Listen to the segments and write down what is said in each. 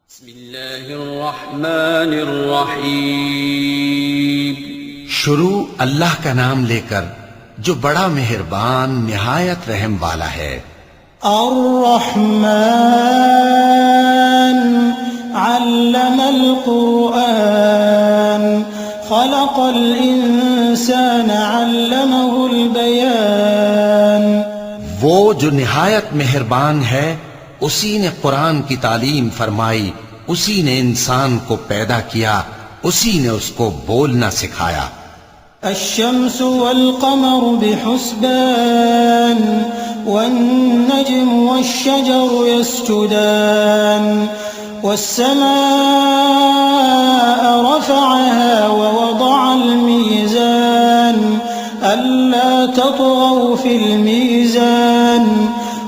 بسم اللہ الرحمن الرحیم۔ شروع اللہ کا نام لے کر جو بڑا مہربان نہایت رحم والا ہے۔ الرحمن علم القرآن خلق الانسان علمه البیان۔ وہ جو نہایت مہربان ہے اسی نے قرآن کی تعلیم فرمائی، اسی نے انسان کو پیدا کیا، اسی نے اس کو بولنا سکھایا۔ الشمس والقمر بحسبان والنجم والشجر يسجدان والسماء رفعها ووضع الميزان ألا تطغوا في الميزان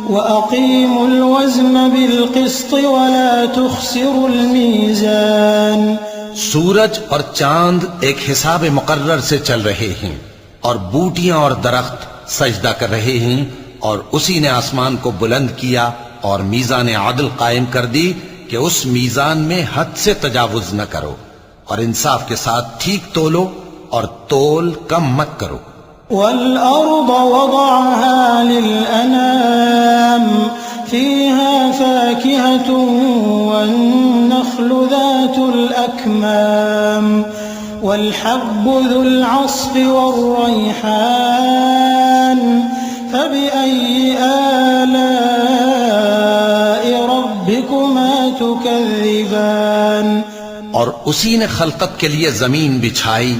وأقيموا الوزن بالقسط ولا تخسروا الميزان۔ سورج اور چاند ایک حساب مقرر سے چل رہے ہیں، اور بوٹیاں اور درخت سجدہ کر رہے ہیں، اور اسی نے آسمان کو بلند کیا اور میزان عدل قائم کر دی کہ اس میزان میں حد سے تجاوز نہ کرو، اور انصاف کے ساتھ ٹھیک تولو اور تول کم مت کرو۔ والأرض وضعها للأنام فيها فاكهة والنخل ذات الأكمام والحب ذو العصف والريحان فبأي آلاء ربكما تكذبان۔ اور اسی نے خلقت کے لیے زمین بچھائی،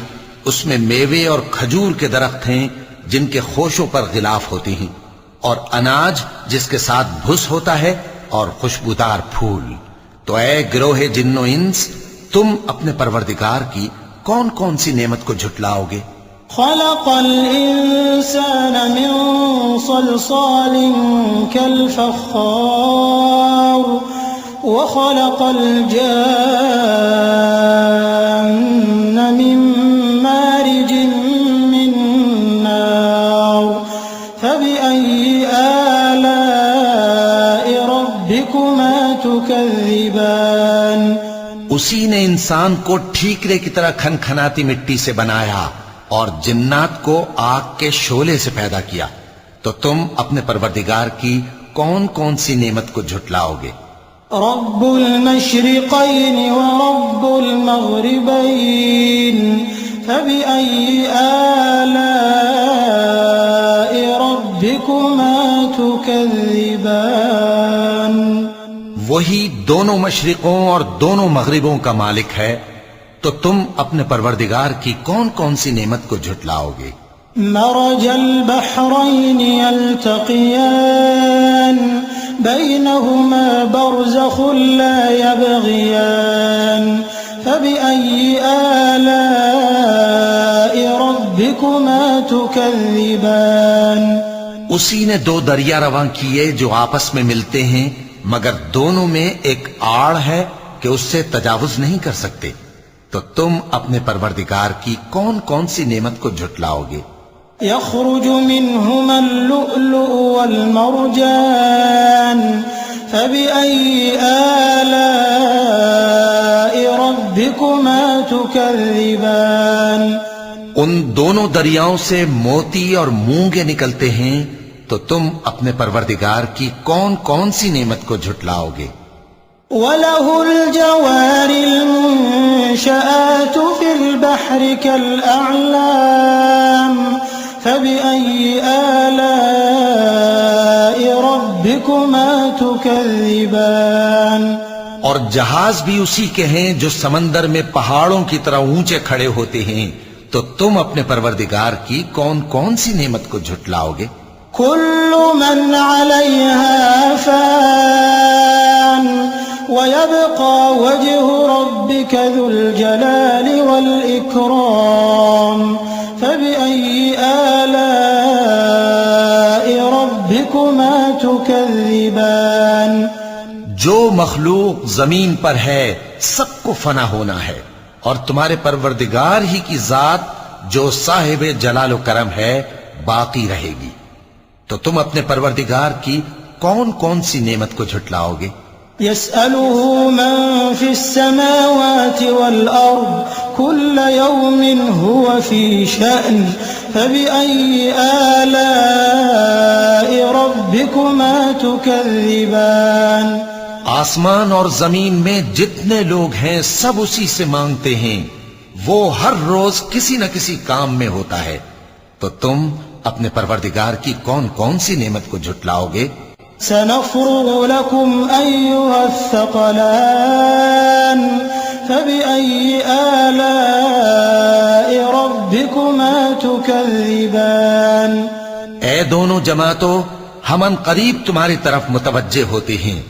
اس میں میوے اور کھجور کے درخت ہیں جن کے خوشوں پر غلاف ہوتے ہیں، اور اناج جس کے ساتھ بھس ہوتا ہے، اور خوشبودار پھول۔ تو اے گروہ جن و انس، تم اپنے پروردگار کی کون کون سی نعمت کو جھٹلاؤ گے؟ خلق الإنسان من صلصال كالفخار وخلق الجان من مارج من نار فبأي آلاء ربكما تكذبان۔ اسی نے انسان کو ٹھیکرے کی طرح کھنکھناتی مٹی سے بنایا اور جنات کو آگ کے شعلے سے پیدا کیا، تو تم اپنے پروردگار کی کون کون سی نعمت کو جھٹلاؤ گے؟ رب المشرقين ورب المغربين فبأي آلاء ربكما تكذبان۔ وہی دونوں مشرقوں اور دونوں مغربوں کا مالک ہے، تو تم اپنے پروردگار کی کون کون سی نعمت کو جھٹلاؤ گے؟ مرج البحرين يلتقيان بينهما برزخ لا يبغيان فبأي آلاء ربكما تكذبان۔ اسی نے دو دریا رواں کیے جو آپس میں ملتے ہیں، مگر دونوں میں ایک آڑ ہے کہ اس سے تجاوز نہیں کر سکتے، تو تم اپنے پروردگار کی کون کون سی نعمت کو جھٹلاؤ گے؟ يخرج منهما اللؤلؤ والمرجان فبأي آلاء ربكما تكذبان۔ ان دونوں دریاؤں سے موتی اور مونگے نکلتے ہیں، تو تم اپنے پروردگار کی کون کون سی نعمت کو جھٹلاؤ گے؟ وَلَهُ الْجَوَارِ الْمُنشَآتُ فِي الْبَحْرِ كَالْأَعْلَامِ فَبِأَيِّ آلَاءِ رَبِّكُمَا تُكَذِّبَانِ۔ اور جہاز بھی اسی کے ہیں جو سمندر میں پہاڑوں کی طرح اونچے کھڑے ہوتے ہیں، تو تم اپنے پروردگار کی کون کون سی نعمت کو جھٹلاؤ گے؟ كل من عليها فان ويبقى وجه ربك ذو الجلال والإكرام فبأي آلاء ربكما تكذبان۔ جو مخلوق زمین پر ہے سب کو فنا ہونا ہے، اور تمہارے پروردگار ہی کی ذات جو صاحب جلال و کرم ہے باقی رہے گی، تو تم اپنے پروردگار کی کون کون سی نعمت کو جھٹلاؤ گے؟ يسأله من السماوات والأرض كل يوم هو في شأن فبأي آلاء ربكما تكذبان آسمان اور زمین میں جتنے لوگ ہیں سب اسی سے مانگتے ہیں، وہ ہر روز کسی نہ کسی کام میں ہوتا ہے، تو تم اپنے پروردگار کی کون کون سی نعمت کو جھٹلاؤ گے؟ سنفرغ لكم أيها الثقلان فبأي آلاء ربكما تكذبان اے دونوں جماعتوں، ہم ان قریب تمہاری طرف متوجہ ہوتے ہیں،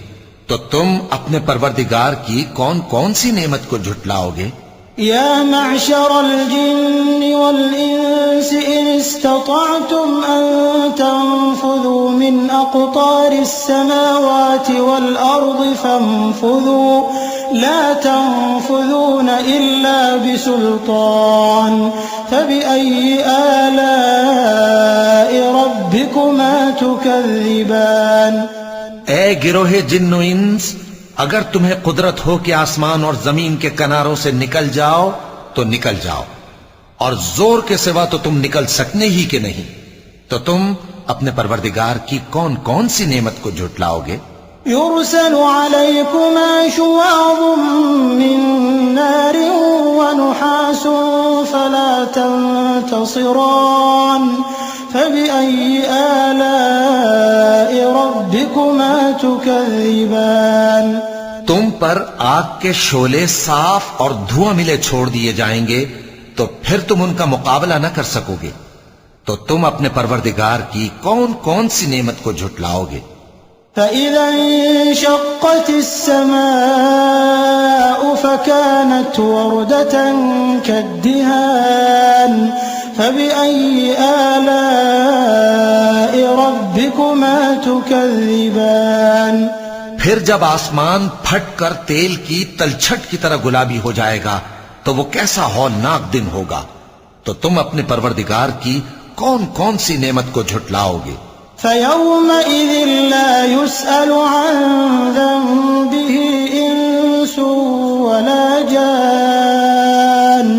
تو تم اپنے پروردگار کی کون کون سی نعمت کو جھٹلاؤ گے؟ يا معشر الجن والإنس إن استطعتم أن تنفذوا من أقطار السماوات والأرض فانفذوا لا تنفذون إلا بسلطان فبأي آلاء ربكما تكذبان اے گروہ جن و انس، اگر تمہیں قدرت ہو کہ آسمان اور زمین کے کناروں سے نکل جاؤ تو نکل جاؤ، اور زور کے سوا تو تم نکل سکنے ہی کہ نہیں، تو تم اپنے پروردگار کی کون کون سی نعمت کو جھٹلاؤ گے؟ يرسل عليكما شواظ من نار ونحاس فلا تنتصران فبأي آلاء ربكما تكذبان تم پر آگ کے شعلے صاف اور دھواں ملے چھوڑ دیے جائیں گے، تو پھر تم ان کا مقابلہ نہ کر سکو گے، تو تم اپنے پروردگار کی کون کون سی نعمت کو جھٹلاؤ گے؟ فإذا انشقت السماء فكانت وردة كالدهان فبأي آلاء ربكما تكذبان پھر جب آسمان پھٹ کر تیل کی تلچھٹ کی طرح گلابی ہو جائے گا تو وہ کیسا ہولناک دن ہوگا، تو تم اپنے پروردگار کی کون کون سی نعمت کو جھٹلاؤ گے؟ فيومئذ لا يسأل عن ذنبه إنس ولا جان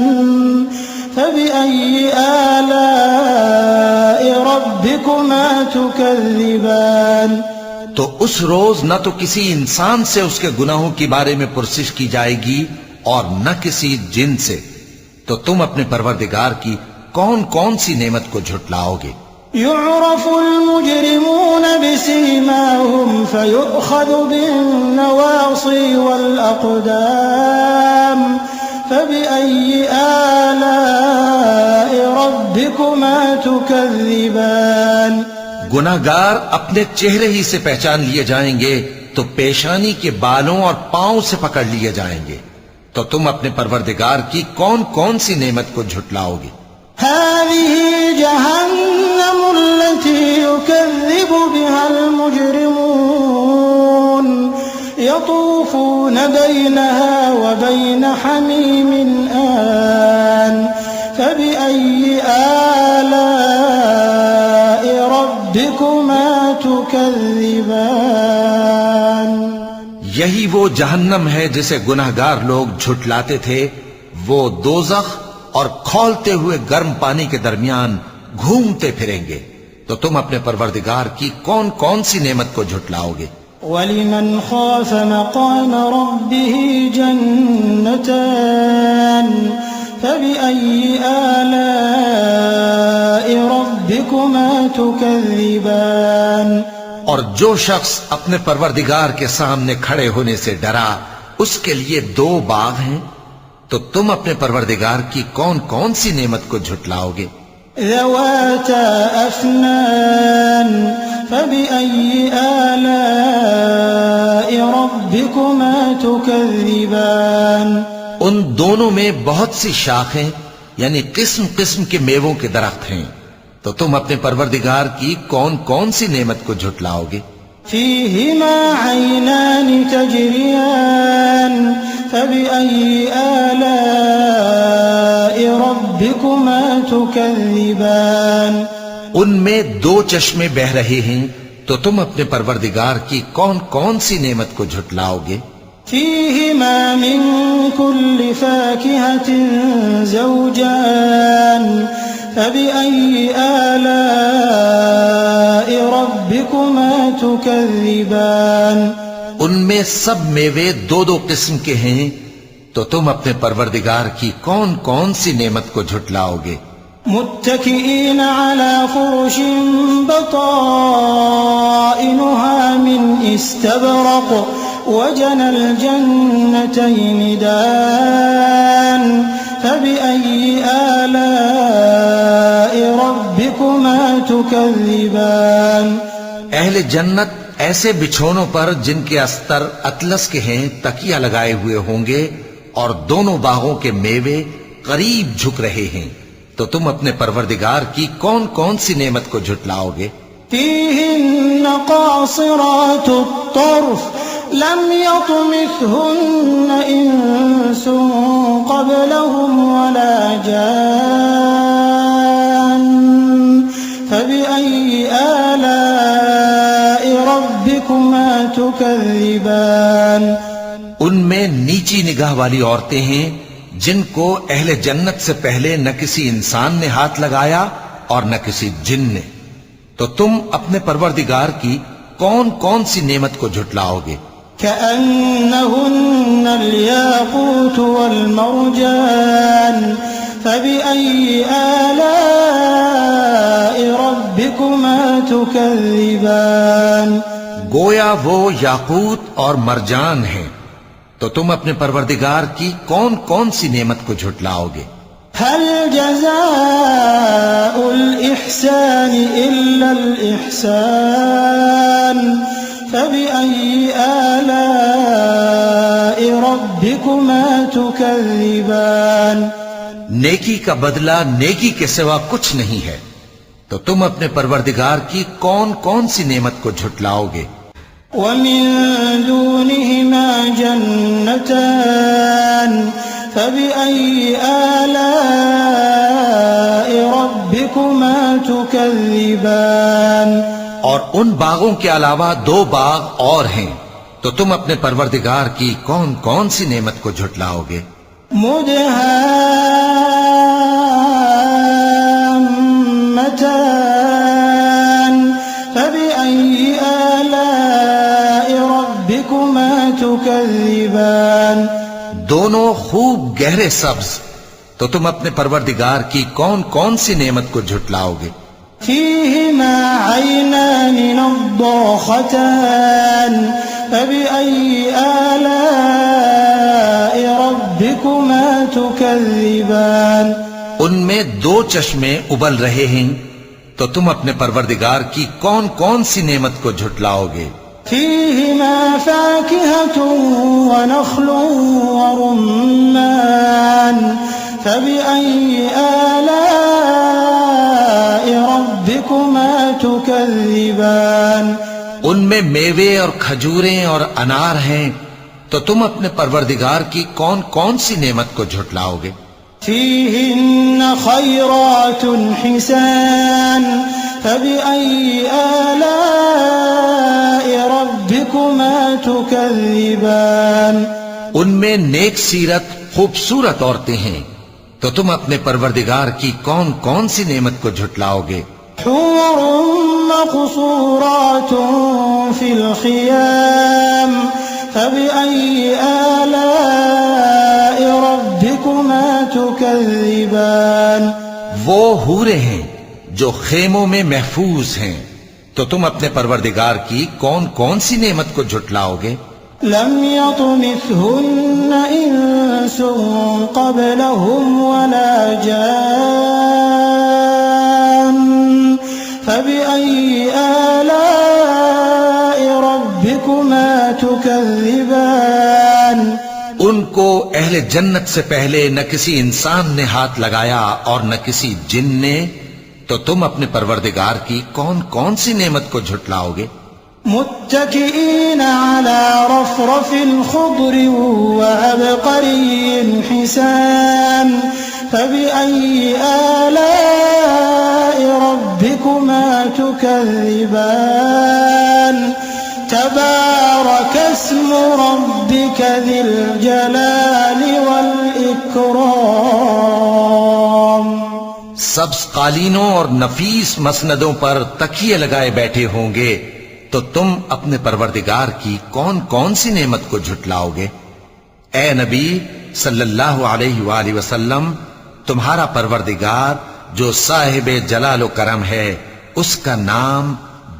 فبأي آلاء ربكما تكذبان تو اس روز نہ تو کسی انسان سے اس کے گناہوں کے بارے میں پرسش کی جائے گی اور نہ کسی جن سے، تو تم اپنے پروردگار کی کون کون سی نعمت کو جھٹلاؤ گے؟ يعرف المجرمون بسيماهم فيؤخذ بالنواصي والأقدام فبأي آلاء ربكما تكذبان گناہگار اپنے چہرے ہی سے پہچان لیے جائیں گے تو پیشانی کے بالوں اور پاؤں سے پکڑ لیے جائیں گے، تو تم اپنے پروردگار کی کون کون سی نعمت کو جھٹلاؤ گے؟ هذه جهنم التي يكذب بها المجرمون يطوفون بينها وبين حميم آن فبأي آلاء ربكما تكذبان یہی وہ جہنم ہے جسے گناہگار لوگ جھٹلاتے تھے، وہ دوزخ اور کھولتے ہوئے گرم پانی کے درمیان گھومتے پھریں گے، تو تم اپنے پروردگار کی کون کون سی نعمت کو جھٹلاؤ گے؟ وَلِمَنْ خَافَ مَقَامَ رَبِّهِ جَنَّتَانِ فَبِأَيِّ آلَاءِ رَبِّكُمَا تُكَذِّبَانِ اور جو شخص اپنے پروردگار کے سامنے کھڑے ہونے سے ڈرا، اس کے لیے دو باغ ہیں، تو تم اپنے پروردگار کی کون کون سی نعمت کو جھٹلاؤ گے؟ ذواتا افنان فبأي آلاء ربكما تكذبان ان دونوں میں بہت سی شاخیں یعنی قسم قسم کے میووں کے درخت ہیں، تو تم اپنے پروردگار کی کون کون سی نعمت کو جھٹلاؤ گے؟ فيهما عينان تجريان فبأي آلاء ربكما تكذبان ان میں دو چشمے بہ رہے ہیں، تو تم اپنے پروردگار کی کون کون سی نعمت کو جھٹلاؤ گے؟ فيهما من كل فاكهة زوجان فبأي آلاء ربكما تكذبان ان میں سب میوے دو دو قسم کے ہیں، تو تم اپنے پروردگار کی کون کون سی نعمت کو جھٹلاؤ گے؟ متكئين على فرش بطائنها من استبرق وجنى الجنتين دان فبأي آلاء ربكما تكذبان اہل جنت ایسے بچھونوں پر جن کے استر اطلس کے ہیں تکیہ لگائے ہوئے ہوں گے، اور دونوں باغوں کے میوے قریب جھک رہے ہیں، تو تم اپنے پروردگار کی کون کون سی نعمت کو جھٹلاؤ گے؟ فيهن قاصرات الطرف لم يطمثهن إنس قبلهم ولا جان فبأي آلاء ربكما تكذبان ان میں نیچی نگاہ والی عورتیں ہیں جن کو اہل جنت سے پہلے نہ کسی انسان نے ہاتھ لگایا اور نہ کسی جن نے، تو تم اپنے پروردگار کی کون کون سی نعمت کو جھٹلاؤ گے؟ كأنهن الياقوت والمرجان فبأي آلاء ربكما تكذبان گویا وہ یاقوت اور مرجان ہیں، تو تم اپنے پروردگار کی کون کون سی نعمت کو جھٹلاؤ گے؟ هل جزاء الإحسان إلا الإحسان فبأي آلاء ربكما تكذبان نیکی کا بدلہ نیکی کے سوا کچھ نہیں ہے، تو تم اپنے پروردگار کی کون کون سی نعمت کو جھٹلاؤ گے؟ ومن دونهما جنتان فبأي آلاء ربكما تكذبان اور ان باغوں کے علاوہ دو باغ اور ہیں، تو تم اپنے پروردگار کی کون کون سی نعمت کو جھٹلاؤ گے؟ مدهامتان فبأي آلاء ربكما تكذبان دونوں خوب گہرے سبز، تو تم اپنے پروردگار کی کون کون سی نعمت کو جھٹلاؤ گے؟ فيهما عينان نضاختان فبأي آلاء ربكما تكذبان ان میں دو چشمے ابل رہے ہیں، تو تم اپنے پروردگار کی کون کون سی نعمت کو جھٹلاؤ گے؟ فيهما فاكهة ونخل ورمان فبأي آلاء ربكما تكذبان ان میں میوے اور کھجوریں اور انار ہیں، تو تم اپنے پروردگار کی کون کون سی نعمت کو جھٹلاؤ گے؟ فيهن خيرات حسان فبأي آلاء ربكما تكذبان ان میں نیک سیرت خوبصورت عورتیں ہیں، تو تم اپنے پروردگار کی کون کون سی نعمت کو جھٹلاؤ گے؟ حور مقصورات في الخيام فبأي آلاء ربكما تكذبان وہ حوریں ہیں جو خیموں میں محفوظ ہیں، تو تم اپنے پروردگار کی کون کون سی نعمت کو جھٹلاؤ گے؟ لم يطمثهن إنس قبلهم ولا جان فبأي آلاء ربكما تكذبان ان کو اہل جنت سے پہلے نہ کسی انسان نے ہاتھ لگایا اور نہ کسی جن نے، تو تم اپنے پروردگار کی کون کون سی نعمت کو جھٹلاؤ گے؟ متكئين على رفرف خضر وعبقري حسان فبأي آلاء ربكما تكذبان تبارك اسم ربك ذي الجلال والإكرام. سبز قالینوں اور نفیس مسندوں پر تکیے لگائے بیٹھے ہوں گے تو تم اپنے پروردگار کی کون کون سی نعمت کو جھٹلاؤ گے؟ اے نبی صلی اللہ علیہ وآلہ وسلم، تمہارا پروردگار جو صاحب جلال و کرم ہے، اس کا نام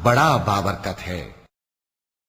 بڑا بابرکت ہے.